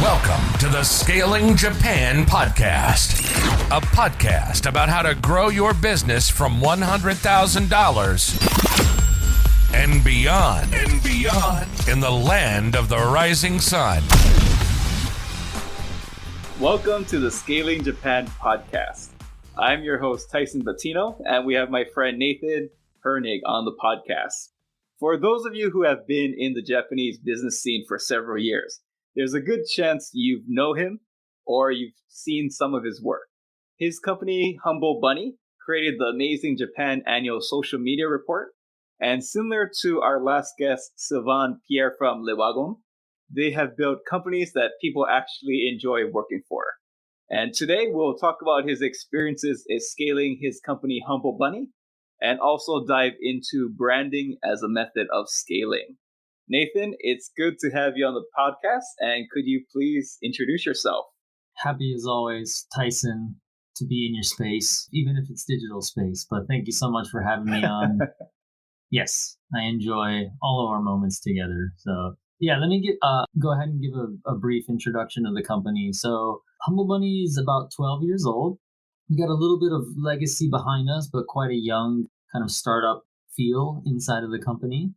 Welcome to the Scaling Japan Podcast, a podcast about how to grow your business from $100,000 and beyond in the land of the rising sun. Welcome to the Scaling Japan Podcast. I'm your host, Tyson Batino, and we have my friend Nathan Hoernig on the podcast. For those of you who have been in the Japanese business scene for several years, there's a good chance you know him or you've seen some of his work. His company, Humble Bunny, created the amazing Japan annual social media report. And similar to our last guest, Sylvain Pierre from Le Wagon, they have built companies that people actually enjoy working for. And today we'll talk about his experiences in scaling his company, Humble Bunny, and also dive into branding as a method of scaling. Nathan, it's good to have you on the podcast, and could you please introduce yourself? Happy as always, Tyson, to be in your space, even if it's digital space. But thank you so much for having me on. Yes, I enjoy all of our moments together. So yeah, let me go ahead and give a brief introduction of the company. So Humble Bunny is about 12 years old. We got a little bit of legacy behind us, but quite a young kind of startup feel inside of the company.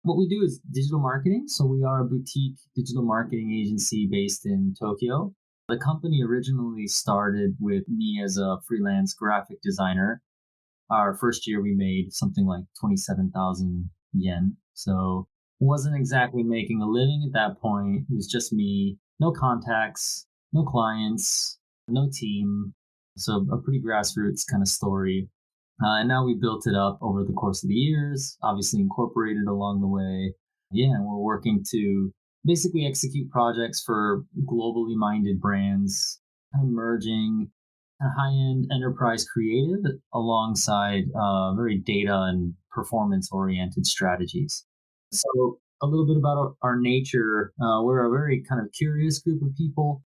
What we do is digital marketing. So we are a boutique digital marketing agency based in Tokyo. The company originally started with me as a freelance graphic designer. Our first year we made something like 27,000 yen. So wasn't exactly making a living at that point. It was just me, no contacts, no clients, no team. So a pretty grassroots kind of story. And now we built it up over the course of the years, obviously incorporated along the way. Yeah, and we're working to basically execute projects for globally minded brands, kind of merging a high-end enterprise creative alongside very data and performance-oriented strategies. So a little bit about our nature. We're a very kind of curious group of people,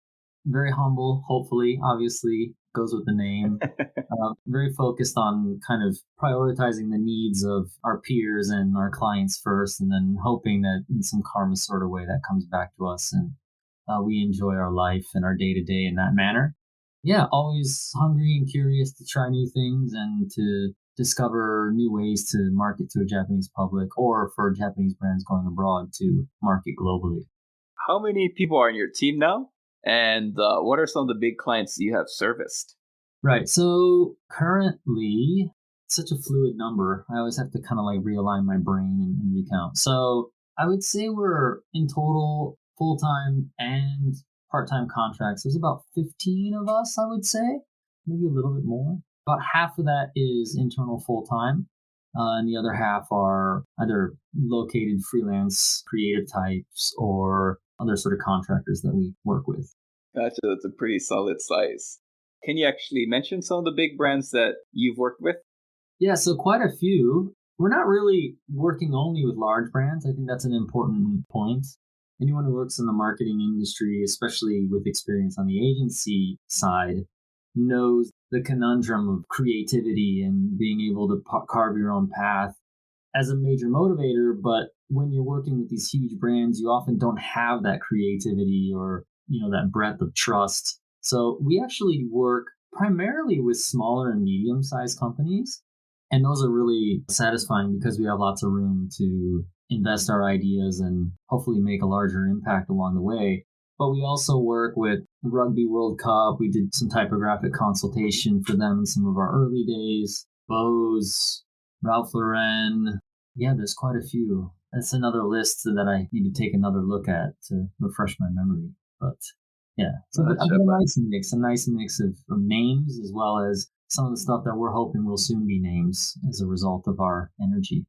very humble, hopefully, obviously, goes with the name. Very focused on kind of prioritizing the needs of our peers and our clients first, and then hoping that in some karma sort of way that comes back to us and we enjoy our life and our day-to-day in that manner. Yeah, always hungry and curious to try new things and to discover new ways to market to a Japanese public or for Japanese brands going abroad to market globally. How many people are in your team now? And what are some of the big clients you have serviced? Right. So currently, such a fluid number. I always have to kind of like realign my brain and recount. So I would say we're in total full-time and part-time contracts. There's about 15 of us, I would say, maybe a little bit more. About half of that is internal full-time. And the other half are either located freelance creative types or other sort of contractors that we work with. Gotcha. That's a pretty solid size. Can you actually mention some of the big brands that you've worked with? Yeah, so quite a few. We're not really working only with large brands. I think that's an important point. Anyone who works in the marketing industry, especially with experience on the agency side, knows the conundrum of creativity and being able to carve your own path as a major motivator. But when you're working with these huge brands, you often don't have that creativity or, that breadth of trust. So we actually work primarily with smaller and medium-sized companies. And those are really satisfying because we have lots of room to invest our ideas and hopefully make a larger impact along the way. But we also work with Rugby World Cup. We did some typographic consultation for them in some of our early days. Bose, Ralph Lauren. Yeah, there's quite a few. That's another list that I need to take another look at to refresh my memory. But yeah, so a nice mix of names as well as some of the stuff that we're hoping will soon be names as a result of our energy.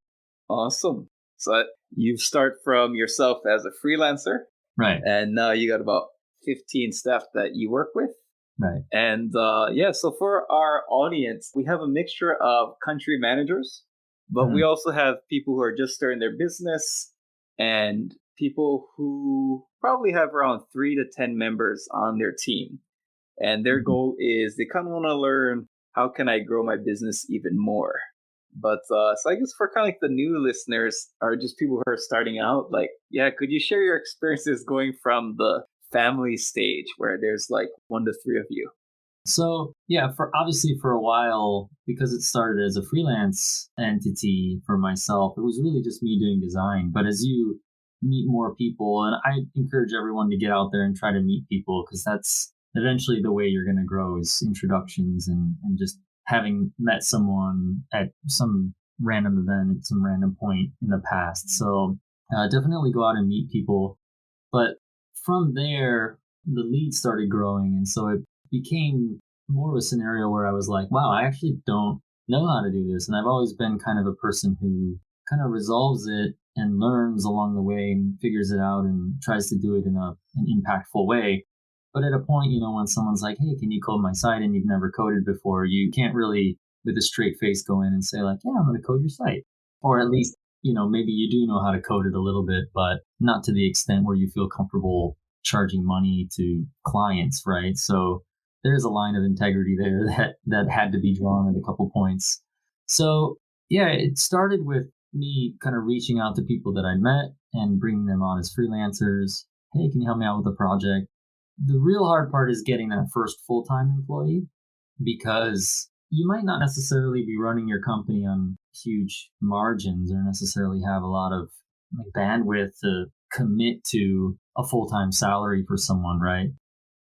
Awesome. So you start from yourself as a freelancer. Right. And now you got about 15 staff that you work with. Right. And so for our audience, we have a mixture of country managers, but we also have people who are just starting their business and people who probably have around 3 to 10 members on their team. And their goal is they kind of want to learn, how can I grow my business even more? But so I guess for kind of like the new listeners or just people who are starting out, could you share your experiences going from the family stage where there's like 1 to 3 of you? So yeah, for a while, because it started as a freelance entity for myself, it was really just me doing design. But as you meet more people, and I encourage everyone to get out there and try to meet people, because that's eventually the way you're going to grow is introductions and just having met someone at some random event at some random point in the past. So definitely go out and meet people. But from there, the lead started growing. And so it became more of a scenario where I was like, wow, I actually don't know how to do this. And I've always been kind of a person who kind of resolves it and learns along the way and figures it out and tries to do it in an impactful way. But at a point, when someone's like, hey, can you code my site, and you've never coded before, you can't really, with a straight face, go in and say like, yeah, I'm going to code your site. Or at least, maybe you do know how to code it a little bit, but not to the extent where you feel comfortable charging money to clients, right? So there's a line of integrity there that had to be drawn at a couple points. So yeah, it started with me kind of reaching out to people that I met and bringing them on as freelancers. Hey, can you help me out with a project? The real hard part is getting that first full-time employee, because you might not necessarily be running your company on huge margins or necessarily have a lot of bandwidth to commit to a full-time salary for someone, right?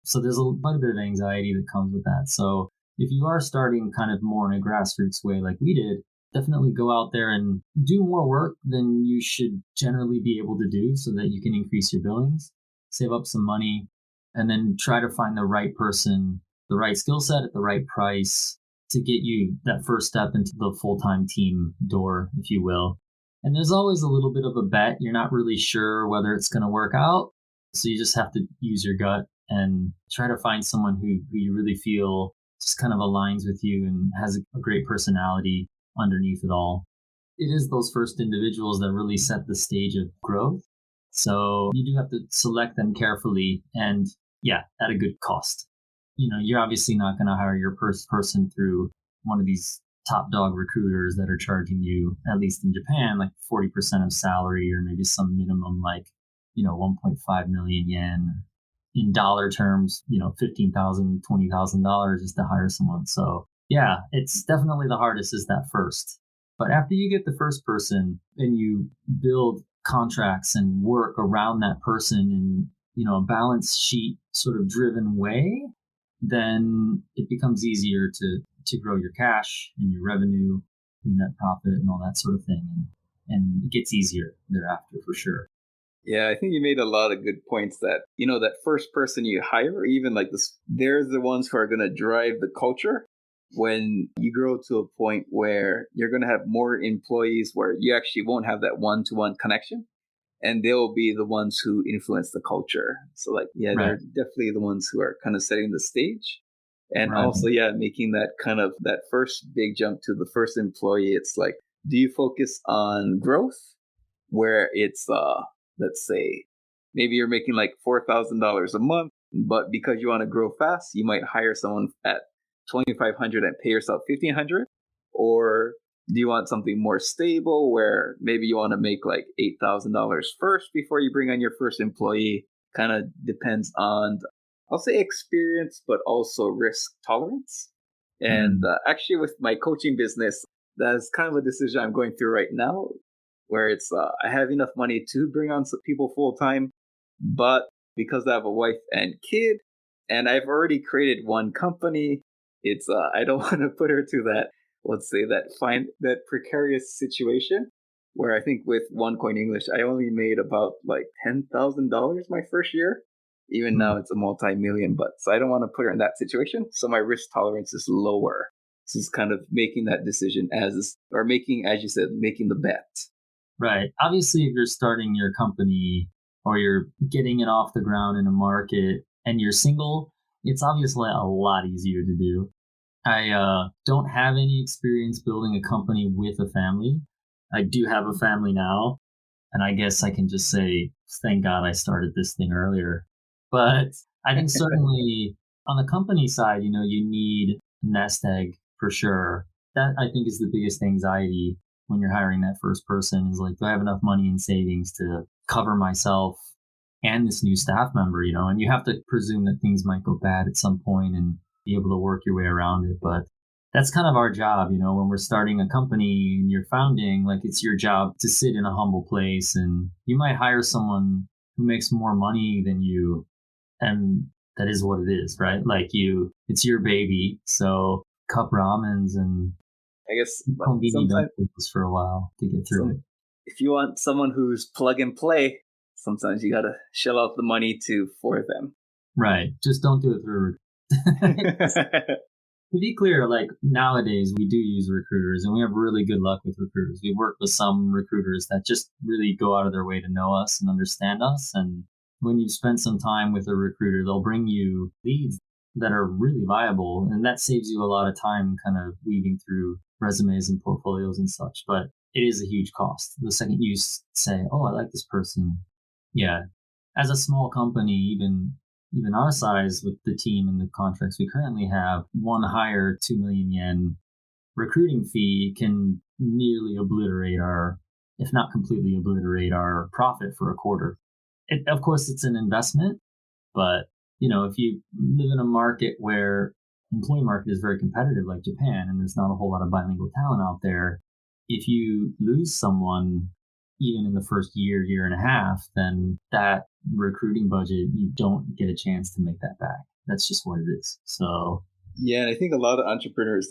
So there's quite a bit of anxiety that comes with that. So if you are starting kind of more in a grassroots way like we did, definitely go out there and do more work than you should generally be able to do so that you can increase your billings, save up some money, and then try to find the right person, the right skill set at the right price to get you that first step into the full-time team door, if you will. And there's always a little bit of a bet. You're not really sure whether it's going to work out. So you just have to use your gut and try to find someone who you really feel just kind of aligns with you and has a great personality underneath it all. It is those first individuals that really set the stage of growth. So you do have to select them carefully and, yeah, at a good cost. You're obviously not going to hire your person through one of these top dog recruiters that are charging you, at least in Japan, like 40% of salary or maybe some minimum like, 1.5 million yen. In dollar terms, $15,000, $20,000 just to hire someone. So yeah, it's definitely the hardest is that first. But after you get the first person and you build contracts and work around that person in, a balance sheet sort of driven way, then it becomes easier to grow your cash and your revenue, your net profit and all that sort of thing. And it gets easier thereafter for sure. Yeah, I think you made a lot of good points that, that first person you hire, or even like this, they're the ones who are going to drive the culture. When you grow to a point where you're going to have more employees where you actually won't have that one-to-one connection, and they'll be the ones who influence the culture. So like, yeah, Right. They're definitely the ones who are kind of setting the stage. And Right. also, yeah, making that kind of that first big jump to the first employee. It's like, do you focus on growth where it's, let's say, maybe you're making like $4,000 a month, but because you want to grow fast, you might hire someone at $2,500 and pay yourself $1,500? Or do you want something more stable where maybe you want to make like $8,000 first before you bring on your first employee? Kind of depends on, I'll say, experience, but also risk tolerance. And actually, with my coaching business, that's kind of a decision I'm going through right now, where it's I have enough money to bring on some people full time, but because I have a wife and kid, and I've already created one company, it's I don't want to put her to that, let's say, that precarious situation where I think with OneCoin English I only made about like $10,000 my first year. Even now it's a multi-million, but so I don't want to put her in that situation. So my risk tolerance is lower. So it's kind of making that decision making, as you said, making the bet. Right. Obviously, if you're starting your company or you're getting it off the ground in a market and you're single, it's obviously a lot easier to do. I don't have any experience building a company with a family. I do have a family now, and I guess I can just say, thank God I started this thing earlier. But I think certainly on the company side, you need nest egg for sure. That I think is the biggest anxiety when you're hiring that first person is like, do I have enough money in savings to cover myself and this new staff member, and you have to presume that things might go bad at some point and be able to work your way around it. But that's kind of our job, when we're starting a company and you're founding, like it's your job to sit in a humble place, and you might hire someone who makes more money than you. And that is what it is, right? Like it's your baby. So cup ramens and I guess convenience for a while to get through it. If you want someone who's plug and play, sometimes you got to shell out the money for them. Right. Just don't do it through. To be clear, like nowadays we do use recruiters and we have really good luck with recruiters. We work with some recruiters that just really go out of their way to know us and understand us. And when you spend some time with a recruiter, they'll bring you leads that are really viable. And that saves you a lot of time kind of weaving through resumes and portfolios and such. But it is a huge cost. The second you say, oh, I like this person. Yeah. As a small company, even our size with the team and the contracts we currently have, one hire, 2 million yen recruiting fee can nearly obliterate if not completely obliterate our profit for a quarter. Of course, it's an investment, but if you live in a market where employee market is very competitive like Japan, and there's not a whole lot of bilingual talent out there, if you lose someone, even in the first year and a half, then that recruiting budget, you don't get a chance to make that back. That's just what it is. So yeah, and I think a lot of entrepreneurs,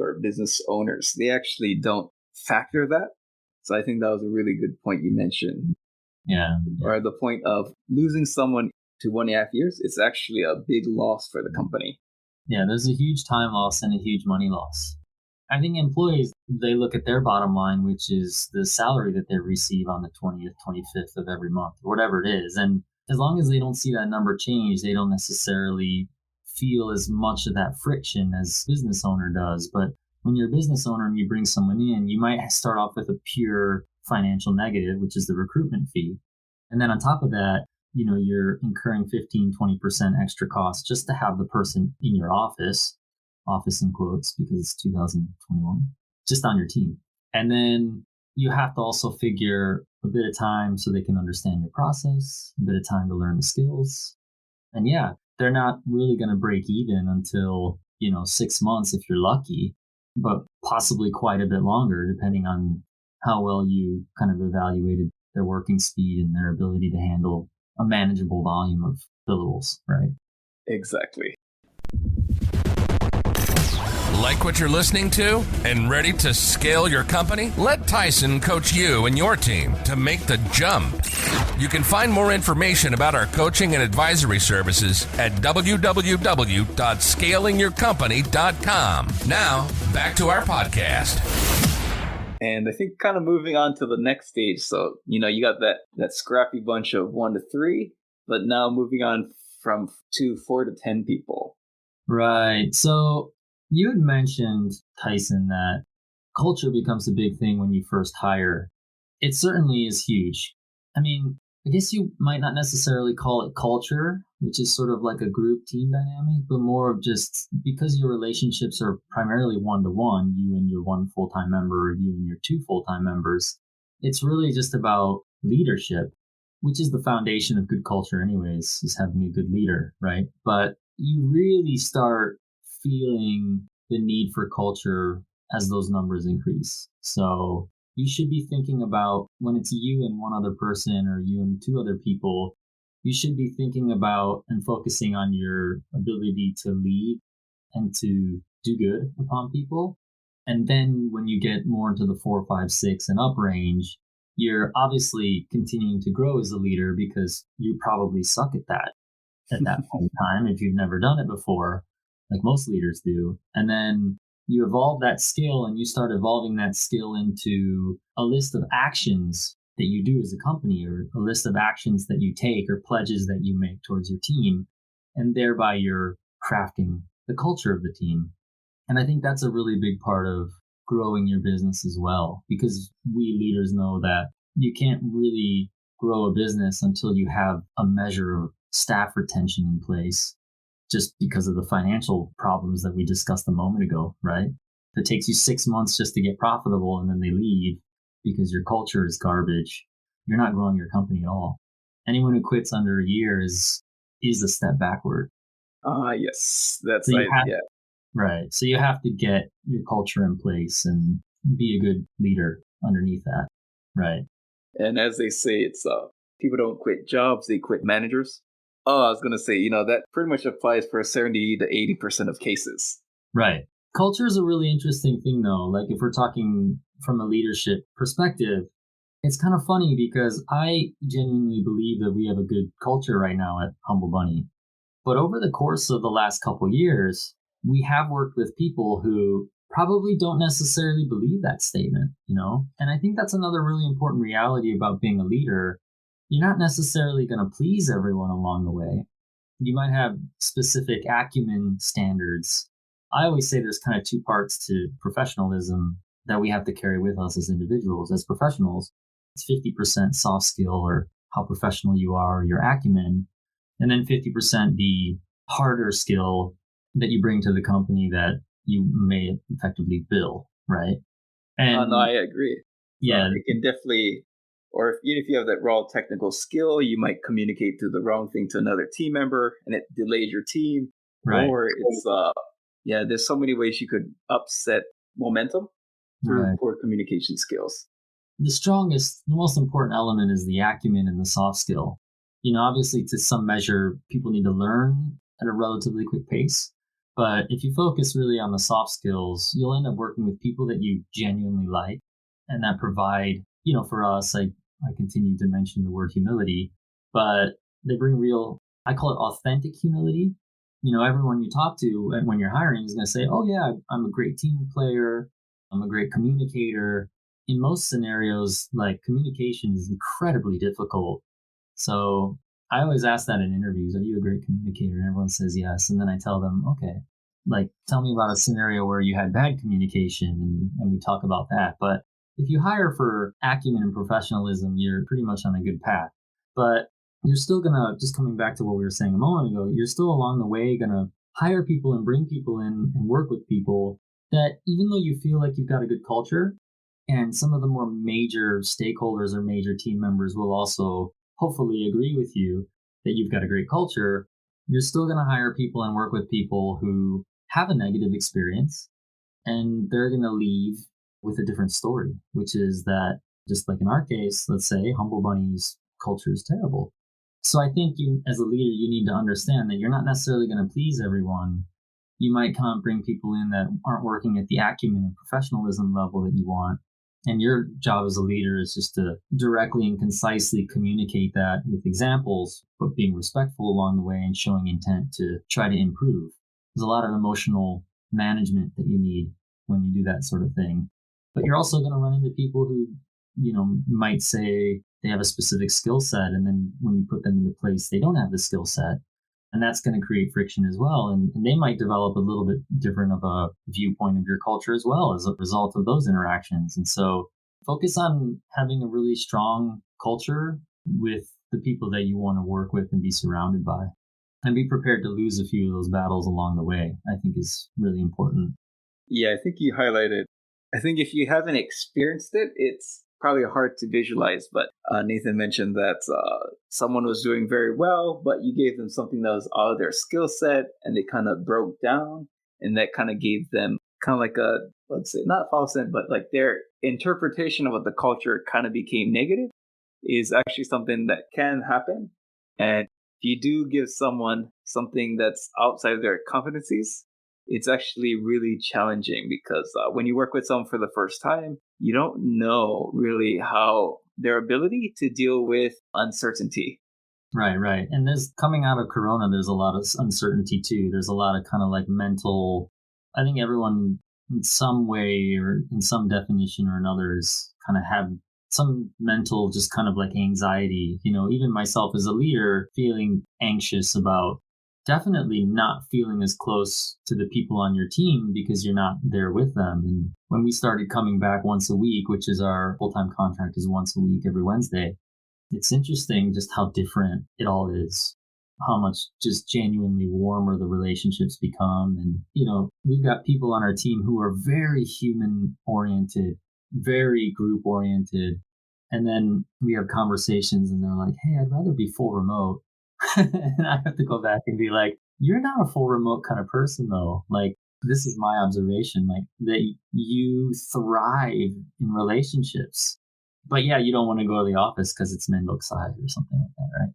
or business owners, they actually don't factor that. So I think that was a really good point you mentioned. Yeah. Or the point of losing someone to 1.5 years, it's actually a big loss for the company. Yeah, there's a huge time loss and a huge money loss. I think employees, they look at their bottom line, which is the salary that they receive on the 20th, 25th of every month, or whatever it is. And as long as they don't see that number change, they don't necessarily feel as much of that friction as business owner does. But when you're a business owner and you bring someone in, you might start off with a pure financial negative, which is the recruitment fee. And then on top of that, you're incurring 15-20% extra costs just to have the person in your office in quotes, because it's 2021, just on your team. And then you have to also figure a bit of time so they can understand your process, a bit of time to learn the skills. And yeah, they're not really going to break even until, 6 months if you're lucky, but possibly quite a bit longer, depending on how well you kind of evaluated their working speed and their ability to handle a manageable volume of billables, right? Exactly. Like what you're listening to and ready to scale your company? Let Tyson coach you and your team to make the jump. You can find more information about our coaching and advisory services at www.scalingyourcompany.com. Now, back to our podcast. And I think kind of moving on to the next stage. So, you got that scrappy bunch of 1 to 3, but now moving on from 4 to 10 people. Right. So you had mentioned, Tyson, that culture becomes a big thing when you first hire. It certainly is huge. I mean, I guess you might not necessarily call it culture, which is sort of like a group team dynamic, but more of just because your relationships are primarily one-to-one, you and your 1 full-time member, or you and your 2 full-time members. It's really just about leadership, which is the foundation of good culture anyways, is having a good leader, right? But you really start feeling the need for culture as those numbers increase. So you should be thinking about, when it's you and 1 other person, or you and 2 other people, you should be thinking about and focusing on your ability to lead and to do good upon people. And then when you get more into the 4, 5, 6 and up range, you're obviously continuing to grow as a leader because you probably suck at that point in time if you've never done it before, like most leaders do. And then you evolve that skill, and you start evolving that skill into a list of actions that you do as a company, or a list of actions that you take, or pledges that you make towards your team. And thereby you're crafting the culture of the team. And I think that's a really big part of growing your business as well, because we leaders know that you can't really grow a business until you have a measure of staff retention in place, just because of the financial problems that we discussed a moment ago, right? If it takes you 6 months just to get profitable and then they leave because your culture is garbage, you're not growing your company at all. Anyone who quits under a year is a step backward. Yes, that's So right. Yeah. right. So you have to get your culture in place and be a good leader underneath that. Right. And as they say, it's people don't quit jobs, they quit managers. Oh, I was gonna say, that pretty much applies for 70 to 80% of cases. Right. Culture is a really interesting thing, though. Like, if we're talking from a leadership perspective, it's kind of funny because I genuinely believe that we have a good culture right now at Humble Bunny. But over the course of the last couple years, we have worked with people who probably don't necessarily believe that statement, And I think that's another really important reality about being a leader. You're not necessarily going to please everyone along the way. You might have specific acumen standards. I always say there's kind of two parts to professionalism that we have to carry with us as individuals. As professionals, it's 50% soft skill or how professional you are, your acumen, and then 50% the harder skill that you bring to the company that you may effectively bill, right? And No, I agree. yeah, It can definitely, or even if you have that raw technical skill, you might communicate to the wrong thing to another team member and it delays your team. right, Or it's, there's so many ways you could upset momentum through right. poor communication skills. The most important element is the acumen and the soft skill. Obviously, to some measure, people need to learn at a relatively quick pace. But if you focus really on the soft skills, you'll end up working with people that you genuinely like and that provide, for us, I continue to mention the word humility, but they bring real, I call it authentic humility. Everyone you talk to and when you're hiring is going to say, oh, yeah, I'm a great team player. I'm a great communicator. In most scenarios, like communication is incredibly difficult. So I always ask that in interviews, are you a great communicator? And everyone says yes. And then I tell them, okay, like tell me about a scenario where you had bad communication and we talk about that. But if you hire for acumen and professionalism, you're pretty much on a good path. But you're still going to, just coming back to what we were saying a moment ago, you're still along the way going to hire people and bring people in and work with people that even though you feel like you've got a good culture, and some of the more major stakeholders or major team members will also hopefully agree with you that you've got a great culture, you're still going to hire people and work with people who have a negative experience and they're going to leave with a different story, which is that just like in our case, let's say Humble Bunny's culture is terrible. So I think you, as a leader, you need to understand that you're not necessarily going to please everyone. You might come and bring people in that aren't working at the acumen and professionalism level that you want. And your job as a leader is just to directly and concisely communicate that with examples, but being respectful along the way and showing intent to try to improve. There's a lot of emotional management that you need when you do that sort of thing. But you're also going to run into people who, might say they have a specific skill set. And then when you put them into place, they don't have the skill set. And that's going to create friction as well. And they might develop a little bit different of a viewpoint of your culture as well as a result of those interactions. And so focus on having a really strong culture with the people that you want to work with and be surrounded by. And be prepared to lose a few of those battles along the way, I think is really important. Yeah, I think you highlighted. I think if you haven't experienced it, it's probably hard to visualize, but Nathan mentioned that someone was doing very well, but you gave them something that was out of their skill set and they kind of broke down, and that kind of gave them kind of like a, let's say, not false sense, but like their interpretation of what the culture kind of became negative is actually something that can happen. And if you do give someone something that's outside of their competencies, it's actually really challenging because when you work with someone for the first time, you don't know really how their ability to deal with uncertainty. Right. And there's coming out of Corona, there's a lot of uncertainty too. There's a lot of kind of like mental, I think everyone in some way or in some definition or another is kind of have some mental, just kind of like anxiety, even myself as a leader feeling anxious about definitely not feeling as close to the people on your team because you're not there with them. And when we started coming back once a week, which is our full-time contract is once a week, every Wednesday, it's interesting just how different it all is, how much just genuinely warmer the relationships become. And, we've got people on our team who are very human oriented, very group oriented. And then we have conversations and they're like, hey, I'd rather be full remote. And I have to go back and be like, you're not a full remote kind of person though. Like, this is my observation, like that you thrive in relationships. But yeah, you don't want to go to the office because it's Mendokside or something like that, right?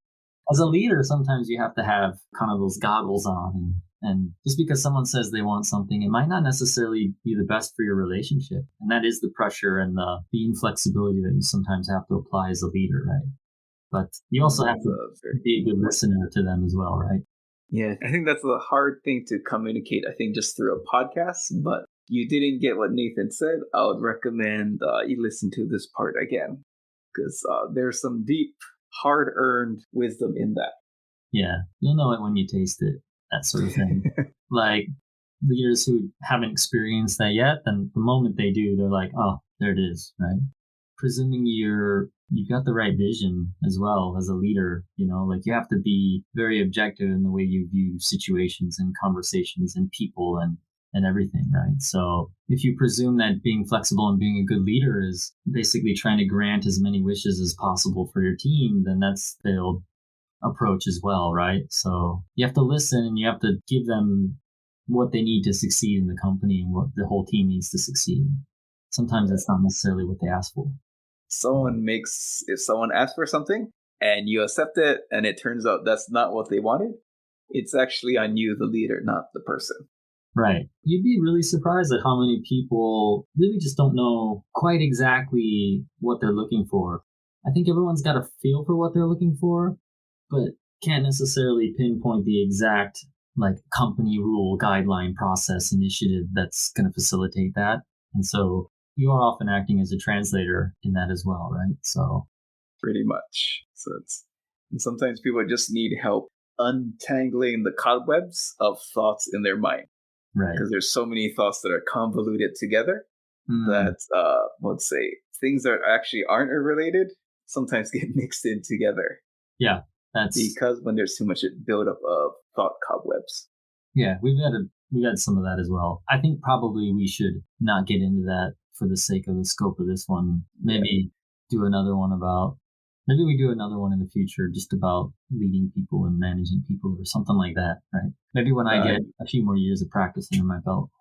As a leader, sometimes you have to have kind of those goggles on. And just because someone says they want something, it might not necessarily be the best for your relationship. And that is the pressure and the inflexibility that you sometimes have to apply as a leader, right? But you also have to be a good listener to them as well, right? Yeah, I think that's a hard thing to communicate, I think, just through a podcast. But you didn't get what Nathan said. I would recommend you listen to this part again, because there's some deep, hard-earned wisdom in that. Yeah, you'll know it when you taste it, that sort of thing. Like leaders who haven't experienced that yet, then the moment they do, they're like, oh, there it is, right? Presuming you've got the right vision as well as a leader, like you have to be very objective in the way you view situations and conversations and people and everything, right? So if you presume that being flexible and being a good leader is basically trying to grant as many wishes as possible for your team, then that's the old approach as well, right? So you have to listen and you have to give them what they need to succeed in the company and what the whole team needs to succeed. Sometimes it's not necessarily what they ask for. If someone asks for something and you accept it and it turns out that's not what they wanted, it's actually on you, the leader, not the person. Right. You'd be really surprised at how many people really just don't know quite exactly what they're looking for. I think everyone's got a feel for what they're looking for, but can't necessarily pinpoint the exact company rule, guideline, process, initiative that's going to facilitate that. And so you are often acting as a translator in that as well, right? So pretty much. And sometimes people just need help untangling the cobwebs of thoughts in their mind. Right. Because there's so many thoughts that are convoluted together that, let's say, things that actually aren't related sometimes get mixed in together. Yeah. Because when there's too much buildup of thought cobwebs. Yeah, we've had some of that as well. I think probably we should not get into that for the sake of the scope of this one. Maybe we do another one in the future just about leading people and managing people or something like that, right? Maybe when I get a few more years of practice under my belt.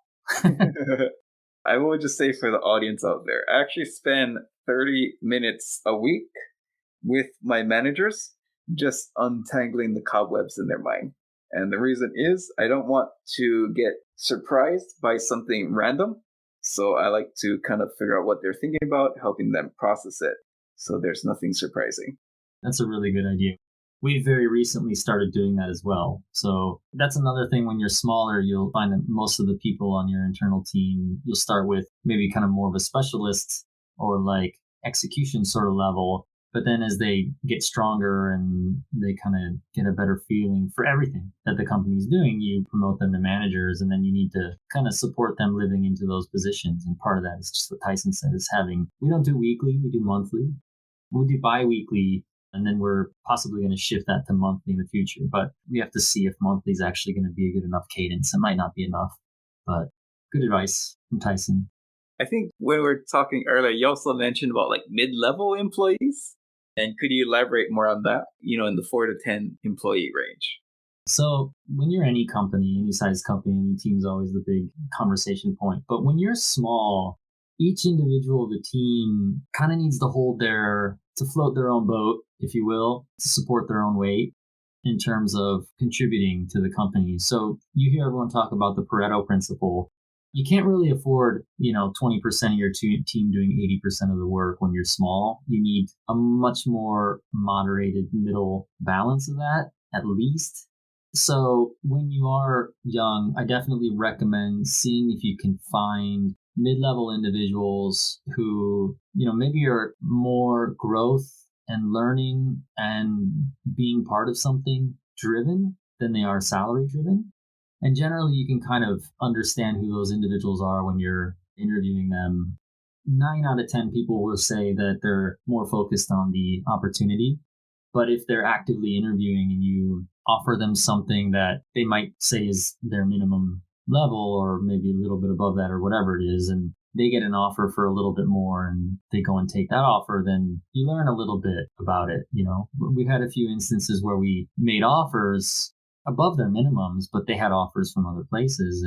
I will just say for the audience out there, I actually spend 30 minutes a week with my managers just untangling the cobwebs in their mind. And the reason is I don't want to get surprised by something random. So I like to kind of figure out what they're thinking about, helping them process it. So there's nothing surprising. That's a really good idea. We very recently started doing that as well. So that's another thing. When you're smaller, you'll find that most of the people on your internal team, you'll start with maybe kind of more of a specialist or execution sort of level. But then as they get stronger and they kind of get a better feeling for everything that the company's doing, you promote them to managers, and then you need to kind of support them living into those positions. And part of that is just what Tyson said, is we don't do weekly, we do monthly. We do bi-weekly, and then we're possibly going to shift that to monthly in the future. But we have to see if monthly is actually going to be a good enough cadence. It might not be enough, but good advice from Tyson. I think when we were talking earlier, you also mentioned about mid-level employees. And could you elaborate more on that, in the 4 to 10 employee range? So when you're any company, any size company, any team's always the big conversation point. But when you're small, each individual of the team kind of needs to float their own boat, if you will, to support their own weight in terms of contributing to the company. So you hear everyone talk about the Pareto principle. You can't really afford, 20% of your team doing 80% of the work when you're small. You need a much more moderated middle balance of that, at least. So when you are young, I definitely recommend seeing if you can find mid-level individuals who, maybe are more growth and learning and being part of something driven than they are salary driven. And generally, you can kind of understand who those individuals are when you're interviewing them. 9 out of 10 people will say that they're more focused on the opportunity. But if they're actively interviewing and you offer them something that they might say is their minimum level or maybe a little bit above that or whatever it is, and they get an offer for a little bit more and they go and take that offer, then you learn a little bit about it. We've had a few instances where we made offers above their minimums, but they had offers from other places.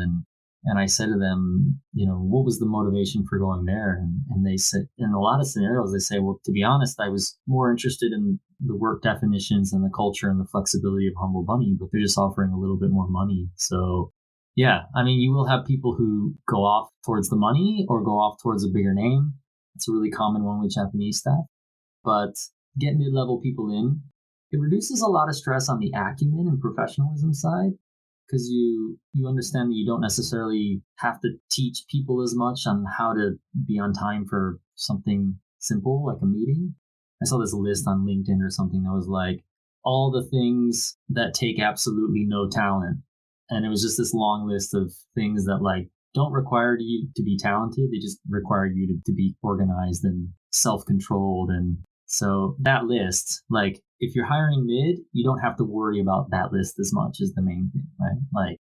And I said to them, what was the motivation for going there? And they said, in a lot of scenarios, they say, well, to be honest, I was more interested in the work definitions and the culture and the flexibility of Humble Bunny, but they're just offering a little bit more money. So yeah, I mean, you will have people who go off towards the money or go off towards a bigger name. It's a really common one with Japanese staff. But get mid-level people in. It reduces a lot of stress on the acumen and professionalism side, because you understand that you don't necessarily have to teach people as much on how to be on time for something simple like a meeting. I saw this list on LinkedIn or something that was like all the things that take absolutely no talent. And it was just this long list of things that like don't require you to be talented. They just require you to be organized and self-controlled. And so that list, like if you're hiring mid, you don't have to worry about that list as much as the main thing, right? Like,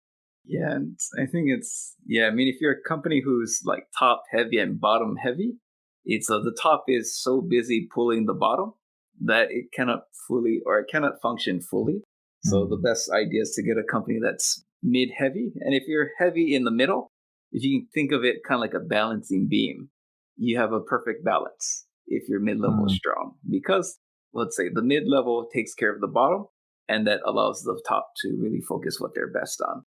yeah, and I think I mean, if you're a company who's like top heavy and bottom heavy, it's the top is so busy pulling the bottom that it cannot function fully. So the best idea is to get a company that's mid heavy. And if you're heavy in the middle, if you can think of it kind of like a balancing beam, you have a perfect balance if your mid level is strong, because let's say the mid level takes care of the bottom and that allows the top to really focus what they're best on.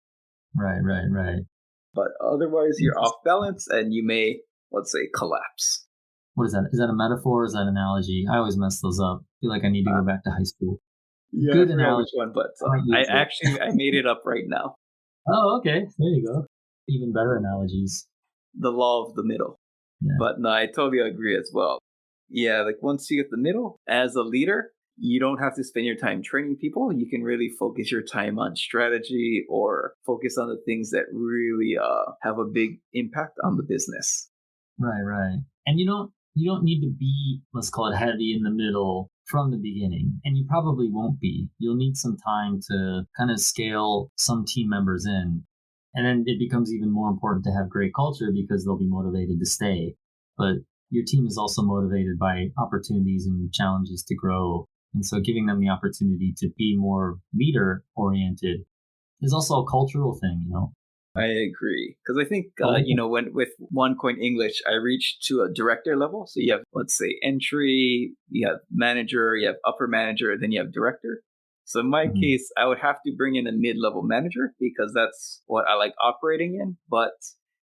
Right. But otherwise you're off balance and you may, let's say, collapse. What is that? Is that a metaphor or is that an analogy? I always mess those up. I feel like I need to go back to high school. Yeah, good I forgot analogy. which one, but I made it up right now. Oh, okay. There you go. Even better analogies. The law of the middle. Yeah. But no, I totally agree as well. Yeah, like once you get the middle, as a leader, you don't have to spend your time training people. You can really focus your time on strategy or focus on the things that really have a big impact on the business. Right. And you don't need to be, let's call it, heavy in the middle from the beginning. And you probably won't be. You'll need some time to kind of scale some team members in. And then it becomes even more important to have great culture because they'll be motivated to stay. But your team is also motivated by opportunities and challenges to grow. And so giving them the opportunity to be more leader oriented is also a cultural thing, I agree. Because I think, when with OneCoin English, I reached to a director level. So you have, let's say, entry, you have manager, you have upper manager, then you have director. So in my case, I would have to bring in a mid-level manager because that's what I like operating in. But,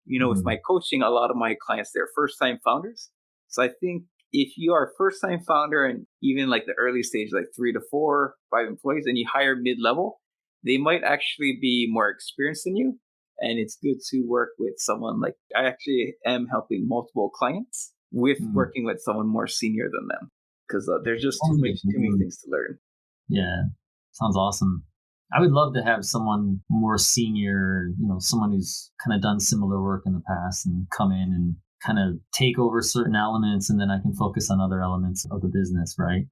with my coaching, a lot of my clients, they're first-time founders. So I think if you are a first-time founder and even like the early stage, like 3 to 4, 5 employees, and you hire mid-level, they might actually be more experienced than you. And it's good to work with someone like I actually am helping multiple clients with working with someone more senior than them because there's just too many things to learn. Yeah, sounds awesome. I would love to have someone more senior, someone who's kind of done similar work in the past and come in and kind of take over certain elements, and then I can focus on other elements of the business, right?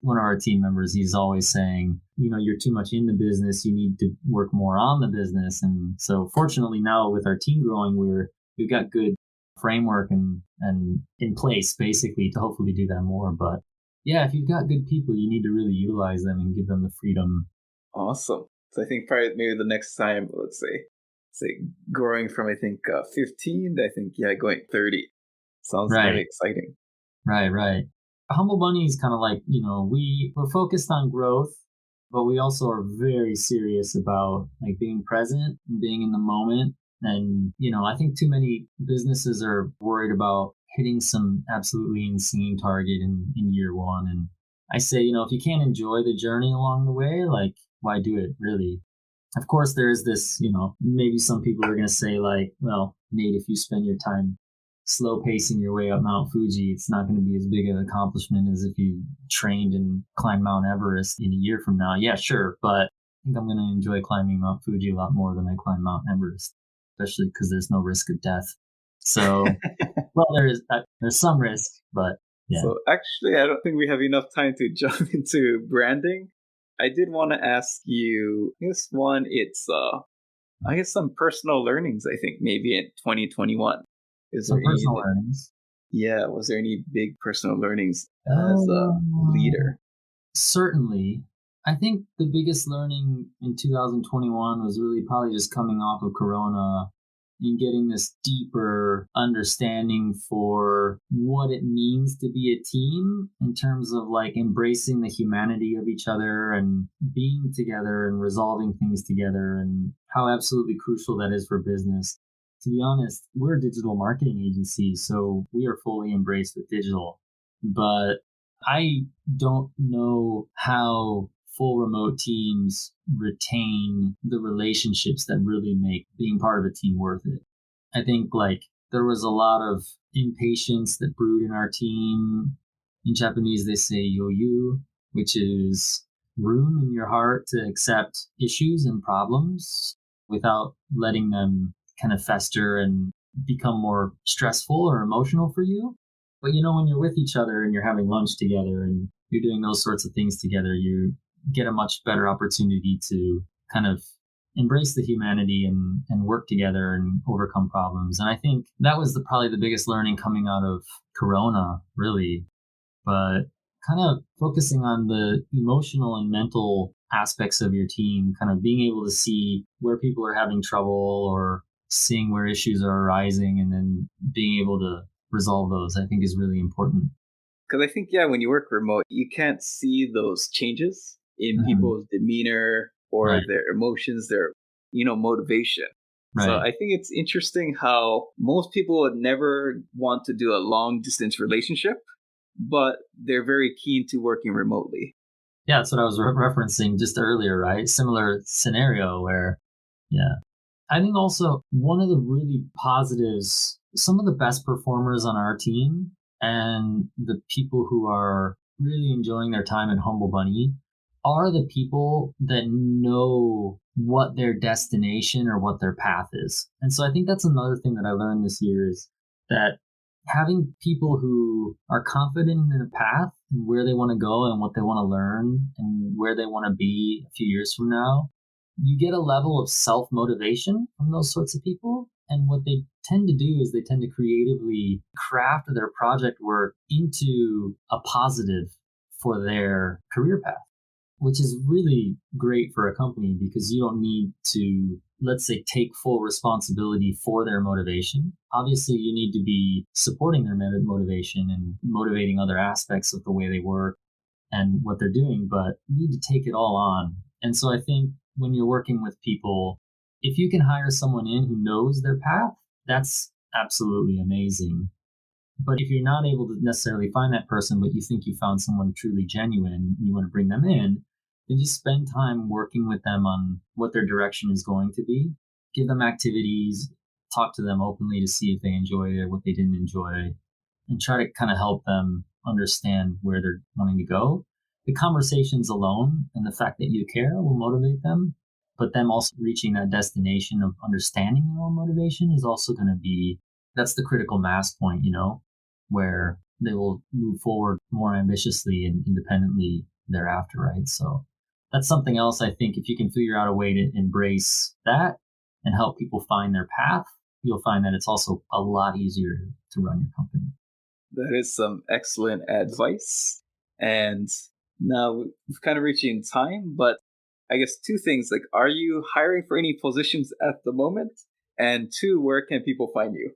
One of our team members, he's always saying, you're too much in the business. You need to work more on the business. And so fortunately now with our team growing, we've got good framework and in place basically to hopefully do that more. But yeah, if you've got good people, you need to really utilize them and give them the freedom. Awesome. So I think probably maybe the next time, let's say growing from, I think 15 to I think, going 30. Sounds really exciting. Right. Humble Bunny is kind of like, we're focused on growth, but we also are very serious about like being present and being in the moment. And, I think too many businesses are worried about hitting some absolutely insane target in year one. And I say, if you can't enjoy the journey along the way, like, why do it really? Of course, there is this, maybe some people are going to say like, well, Nate, if you spend your time slow pacing your way up Mount Fuji, it's not going to be as big an accomplishment as if you trained and climbed Mount Everest in a year from now. Yeah, sure. But I think I'm going to enjoy climbing Mount Fuji a lot more than I climb Mount Everest, especially because there's no risk of death. So, well, there's some risk, but yeah. So actually, I don't think we have enough time to jump into branding. I did want to ask you, this one, it's, I guess some personal learnings, I think, maybe in 2021. Is Some there any, personal learnings. yeah, was there any big personal learnings as a Um, leader? Certainly. I think the biggest learning in 2021 was really probably just coming off of Corona and getting this deeper understanding for what it means to be a team in terms of like embracing the humanity of each other and being together and resolving things together, and how absolutely crucial that is for business. To be honest, we're a digital marketing agency, so we are fully embraced with digital. But I don't know how full remote teams retain the relationships that really make being part of a team worth it. I think like there was a lot of impatience that brewed in our team. In Japanese, they say yoyu, which is room in your heart to accept issues and problems without letting them kind of fester and become more stressful or emotional for you. But you know, when you're with each other and you're having lunch together and you're doing those sorts of things together, you get a much better opportunity to kind of embrace the humanity and work together and overcome problems. And I think that was probably the biggest learning coming out of Corona, really. But kind of focusing on the emotional and mental aspects of your team, kind of being able to see where people are having trouble or seeing where issues are arising and then being able to resolve those, I think is really important. Because I think, yeah, when you work remote, you can't see those changes in Mhm. people's demeanor or Right, their emotions, their, motivation. So right. I think it's interesting how most people would never want to do a long distance relationship, but they're very keen to working remotely. Yeah, that's what I was referencing just earlier, right? Similar scenario where, yeah. I think also one of the really positives, some of the best performers on our team and the people who are really enjoying their time at Humble Bunny are the people that know what their destination or what their path is. And so I think that's another thing that I learned this year is that having people who are confident in a path and where they want to go and what they want to learn and where they want to be a few years from now, you get a level of self motivation from those sorts of people. And what they tend to do is they tend to creatively craft their project work into a positive for their career path, which is really great for a company because you don't need to, let's say, take full responsibility for their motivation. Obviously, you need to be supporting their motivation and motivating other aspects of the way they work and what they're doing, but you need to take it all on. And so I think when you're working with people, if you can hire someone in who knows their path, that's absolutely amazing. But if you're not able to necessarily find that person, but you think you found someone truly genuine and you want to bring them in, then just spend time working with them on what their direction is going to be. Give them activities, talk to them openly to see if they enjoyed it, what they didn't enjoy, and try to kind of help them understand where they're wanting to go. The conversations alone and the fact that you care will motivate them, but them also reaching that destination of understanding their own motivation is also going to be that's the critical mass point, where they will move forward more ambitiously and independently thereafter, right? So that's something else I think if you can figure out a way to embrace that and help people find their path, you'll find that it's also a lot easier to run your company. That is some excellent advice. And now we've kind of reaching time, but I guess two things like, are you hiring for any positions at the moment? And two, where can people find you?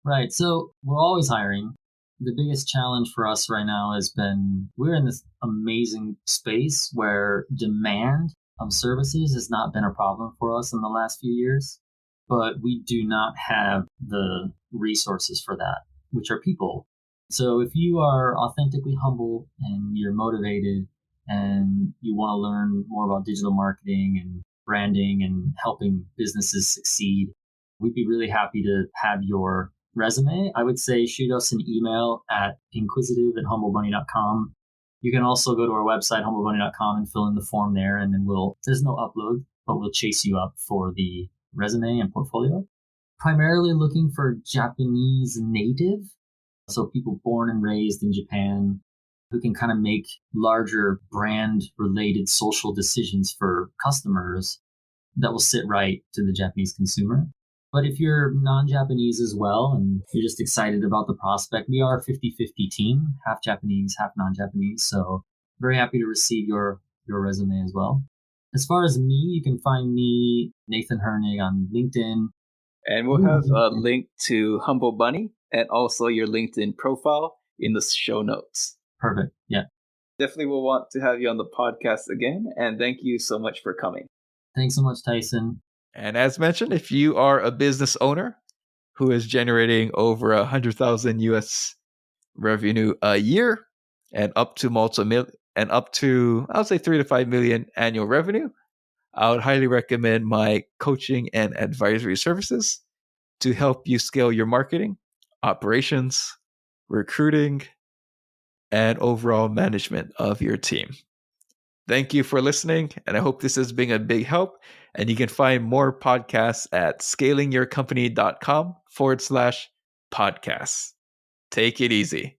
Right. So we're always hiring. The biggest challenge for us right now has been we're in this amazing space where demand of services has not been a problem for us in the last few years, but we do not have the resources for that, which are people. So if you are authentically humble and you're motivated and you want to learn more about digital marketing and branding and helping businesses succeed, we'd be really happy to have your resume. I would say shoot us an email at inquisitive@humblebunny.com. You can also go to our website, humblebunny.com, and fill in the form there. And then there's no upload, but we'll chase you up for the resume and portfolio. Primarily looking for Japanese native. So people born and raised in Japan who can kind of make larger brand related social decisions for customers that will sit right to the Japanese consumer. But if you're non-Japanese as well and you're just excited about the prospect, we are a 50-50 team, half Japanese, half non-Japanese. So very happy to receive your resume as well. As far as me, you can find me, Nathan Hoernig, on LinkedIn. And we'll have a link to Humble Bunny and also your LinkedIn profile in the show notes. Perfect. Yeah. Definitely will want to have you on the podcast again. And thank you so much for coming. Thanks so much, Tyson. And as mentioned, if you are a business owner who is generating over 100,000 US revenue a year and up to I would say 3 to 5 million annual revenue, I would highly recommend my coaching and advisory services to help you scale your marketing, operations, recruiting, and overall management of your team. Thank you for listening, and I hope this has been a big help. And you can find more podcasts at scalingyourcompany.com/podcasts. Take it easy.